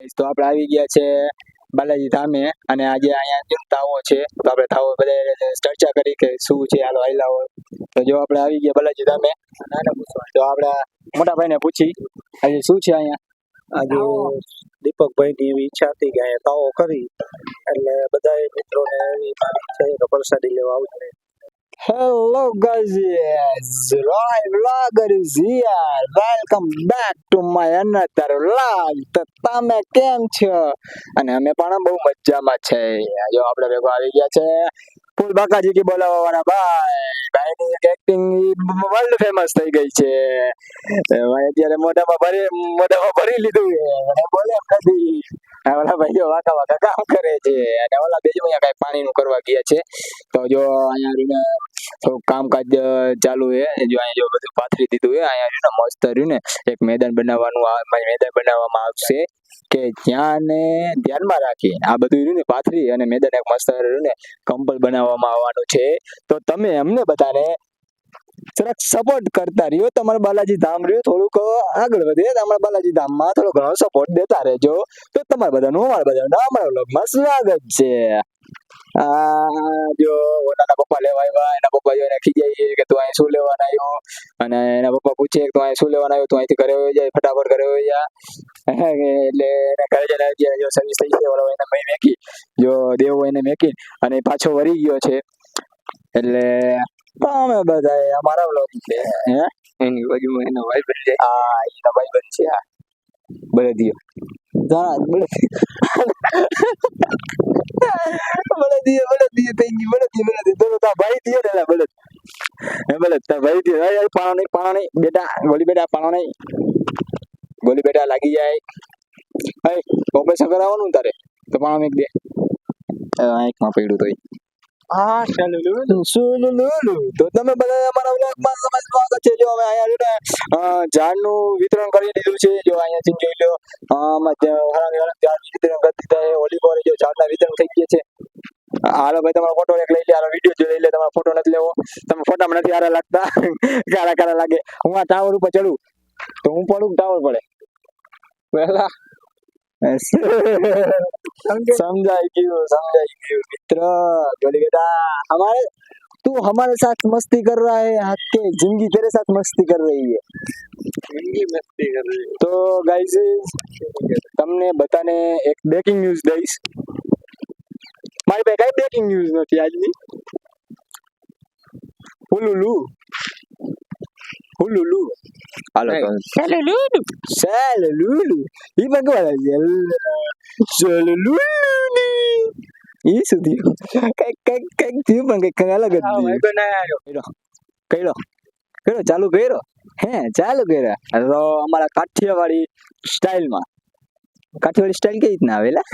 Guys તો આપણે આવી ગયા છે બાલાજી ધામે અને આજે અહીંયા જો તાવો છે તો આપણે તાવો બધા ચર્ચા કરી કે શું છે હાલો હાઈલાવો તો જો આપણે આવી ગયા બાલાજી ધામે તો આપણે મોટા ભાઈને પૂછી આજે શું છે અહીંયા આજે દીપકભાઈ ની એવી ઈચ્છા હતી કે અહીંયા તાવો કરી એટલે બધા મિત્રોને એવી મારી ઈચ્છા છે કે પ્રસાદી લેવા આવશે. Hello guys, yes, Roy Vlogger is here. Welcome back to my another vlog. તો તમે કેમ છો? અને અમે પણ બહુ મજામાં છે. જો આપણે ભેગો આવી ગયા છે ફૂલ બાકાજી કી બોલાવવા વાળા ભાઈની એક્ટિંગ વર્લ્ડ ફેમસ થઈ ગઈ છે. ભાઈ અત્યારે મોઢામાં ભરી લીધું છે અને બોલે નથી. ઓલા ભાઈ જો વાકા કામ કરે છે અને ઓલા બેજો અહીંયા કઈ પાણીનું કરવા ગયા છે. તો જો અહીંયા થોડું કામકાજ ચાલુ છે. જો અહીંયા જો બધું પાથરી દીધું છે. અહીંયા મસ્ત રહ્યું ને એક મેદાન બનાવવામાં આવશે કે જ્યાં ને ધ્યાનમાં રાખી આ બધું રહ્યું ને પાથરી અને મેદાન એક મસ્ત રહ્યું ને કમ્પલ બનાવવામાં આવવાનું છે. તો તમે અમને બધાને જરાક સપોર્ટ કરતા રહ્યો. તમારે બાલાજી ધામ રહ્યું થોડુંક આગળ વધે તમારા બાલાજી ધામમાં થોડો ઘણો સપોર્ટ દેતા રહેજો. તો તમારા બધાનું અમારા વ્લોગમાં સ્વાગત છે. જો ઓલાના પપ્પા લેવા આવ્યા. એના પપ્પા જો એને ખીજાય કે તું અહીં શું લેવાના આવ્યો અને એના પપ્પા પૂછે કે તું અહીં શું લેવાના આવ્યો, તું અહીંથી ઘરે વહી જાય, ફટાફટ ઘરે વહી જા. એટલે એને ઘરે જઈને જો સર્વિસ થઈ છે ઓલો એને મેકી જો દેવો એને મેકી અને પાછો વળી ગયો છે. એટલે અમે બધા અમારા વ્લોગ છે હે એની બાજુમાં એનો ભાઈબંધ છે. હા એનો ભાઈબંધ છે. હા બળદિયો ભાઈ દિયો ને બળદ તાર ભાઈ દિયો પાણો નહીં બેટા ગોલી બેટા લાગી જાય. ઓપરેશન કરાવવાનું તારે તો પાણો મેક દે. આંખમાં પડ્યું તો તો તમે બધા અમારા વ્લોગમાં સ્વાગત છે. જો અમે અહીંયા ઝાડનું વિતરણ કરી દીધું છે. જો અહીંયા જોઈ લો ઝાડ વિતરણ કરી દીધા. હોલી પર જો ઝાડના વિતરણ થઈ ગયા છે. હાલો ભાઈ તમારો ફોટો એક લઈ લે, હાલો વિડીયો જો લઈ લે. તમારો ફોટો નથી લેવો, તમે ફોટામાં નથી હારા લાગતા, કાળા લાગે. હું આ ટાવર ઉપર ચડું તો હું પડું ટાવર પડે પેલા समझाई क्यों मित्र. बोले बेटा तू हमारे साथ मस्ती कर रहा है, आपके जिंदगी तेरे साथ मस्ती कर रही है. तो गाइस તમને બધાને એક બ્રેકિંગ ન્યૂઝ દઈશ. મારી પાસે કઈ બ્રેકિંગ ન્યૂઝ નથી આજની. હુલુલુ હાલો સેલુલુલુ ઈ ભગવાન સેલુલુલુ ઈ સુધી કઈક થયું પણ કઈક અલગ જ કર્યો ચાલુ કર્યો તો અમારા કાઠિયાવાડી સ્ટાઇલમાં. કાઠિયાવાડી સ્ટાઇલ કઈ રીતના આવેલા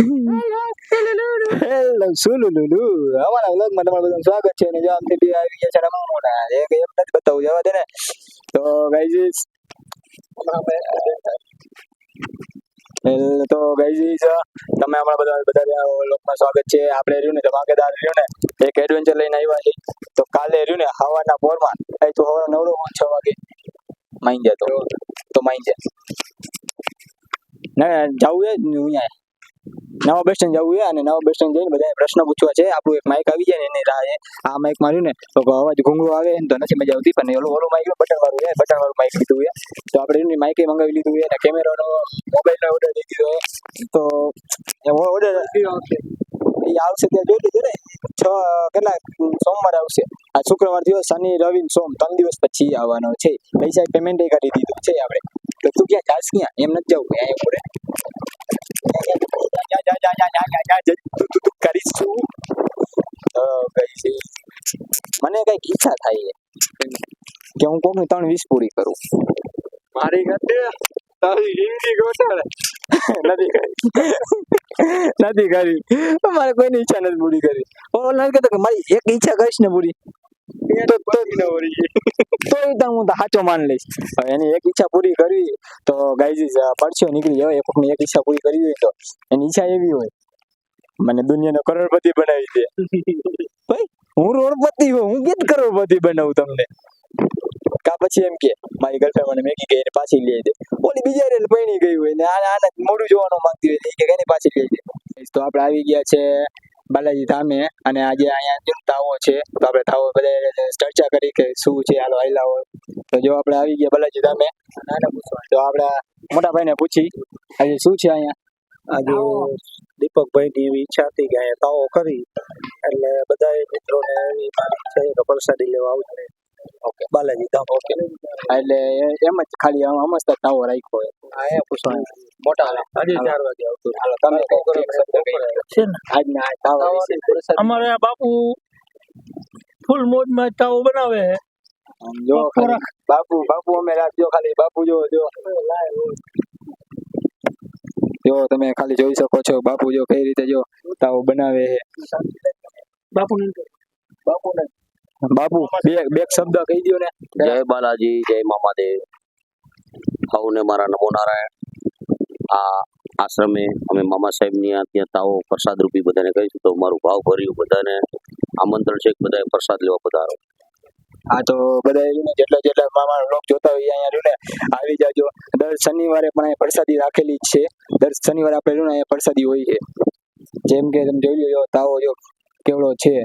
હેલો સુલુલુલુ અમારા વ્લોગમાં તમારું બધાનું સ્વાગત છે. અને જો આમથી બી આવી ગયા છે મોટા એક એમ નથી બતાવું જવા દે ને. તો ગાઈઝ તમે અમારા બધા વ્લોગમાં સ્વાગત છે. આપણે રહ્યું ને ધમાકેદાર રહ્યું ને એક એડવેન્ચર લઈને આવ્યા છે. તો કાલે રહ્યું ને હવારના પોરમાં તું હવારે 9 વાગે માઈ જાય તો માઈ જાય ના જવું અહીંયા નવા બસ સ્ટેન્ડ જવું છે. અને નવા બસ સ્ટેન્ડ જઈને બધા પ્રશ્ન પૂછવા છે. આપણું એક માઇક આવી જાય ને એની રાહ આ માઇક માર્યું ને તો અવાજ ઘૂંઘળો આવે ને તો નથી મજા આવતી. પણ ઓલું માઇક બટન વાળું માઇક લીધું છે. તો આપણે એની માઇકે મંગાવી લીધું છે અને કેમેરાનો મોબાઈલનો ઓર્ડર દઈ દીધો છે. તો ઓર્ડર એ આવશે ત્યાં જોઈ લીધું ને કેટલા સોમવારે આવશે. આ શુક્રવાર થયો, શનિ રવિ સોમ 3 દિવસ પછી આવવાનો છે. પૈસા પેમેન્ટ કરી દીધું છે આપણે. તો તું ક્યાં જાસ ક્યાં એમ નથી જવું અહીંયા પૂરે કરીશું. મને કઈક ઈચ્છા થાય કે હું કોકની 3-20 પૂરી કરું. મારી જિંદગી ગોઠાડે નથી કરી મારે કોઈની ઈચ્છા નથી પૂરી કરી. ઓલા કહેતો કે મારી એક ઈચ્છા કરીશ ને પૂરી તો હું તો સાચો માન લઈશ. હવે એની એક ઈચ્છા પૂરી કરવી તો ગાઈઝ પડશે નીકળી જાય. એક ઈચ્છા પૂરી કરવી હોય તો એની ઈચ્છા એવી હોય મને દુનિયાનો કરોડપતિ બનાવી દે. ભાઈ હું રોડપતિ હું કેમ કરોડપતિ બનાવું તમને? કા પછી એમ કે મારી ગર્લફ્રેન્ડ મને મેગી ગઈ એને પાછી લઈ દે, ઓલી બીજા રે પૈણી ગઈ હોય ને આને મોઢું જોવાનું માંગતી હોય ને એ કે એની પાછી લઈ દે. તો આપણે આવી ગયા છે બાલાજી ધામે, અને આજે અહીંયા જો તાવો છે તો આપણે તાવો બધા ચર્ચા કરી કે શું છે, હાલો હાલ્યા હોય. તો જો આપણે આવી ગયા બાલાજી ધામે, તો આપણા મોટા ભાઈને પૂછી આજે શું છે અહીંયા. આજે દીપકભાઈ ની એવી ઈચ્છા હતી કે અહીંયા તાવો કરી, એટલે બધા મિત્રોને એવી મારી ઈચ્છા છે કે પ્રસાદી લેવા આવશે. ઓકે, બાલાજી ધામ. ઓકે, એટલે એમ જ ખાલી અમસ્ત તાવો રાખ્યો હોય. અહીંયા પૂછવાનું મોટા આજે 4 વાગે આવતો. હાલો તમે છે ને આજના આ તાવા વિશે અમારે આ બાપુ ફૂલ મોજમાં તાવો બનાવે છે. જો ખાલી બાપુ અમે રાખજો, ખાલી બાપુ જો તમે ખાલી જોઈ શકો છો બાપુ જો કઈ રીતે જો તાવો બનાવે છે. બાપુ બે શબ્દ કહી દો ને. જય બાલાજી, જય મામાદેવ. સૌને મારા નમો નારાયણ. આ આશ્રમે અમે મામા સાહેબની ત્યાં તાવો પ્રસાદ રૂપી બધાને કહીશું, તો મારું ભાવ ભર્યું બધાને આમંત્રણ છે કે બધાએ પ્રસાદ લેવા પધારો. હા, તો બધા જેટલા મામા લોક જોતા હોય અહીંયા રહ્યું ને આવી જાજો. દર શનિવારે પણ અહીંયા પ્રસાદી રાખેલી જ છે. દર શનિવારે આપણે રહ્યું ને અહીંયા પ્રસાદી હોય છે. જેમ કે તમે જોઈ લો તાવો જો કેવડો છે.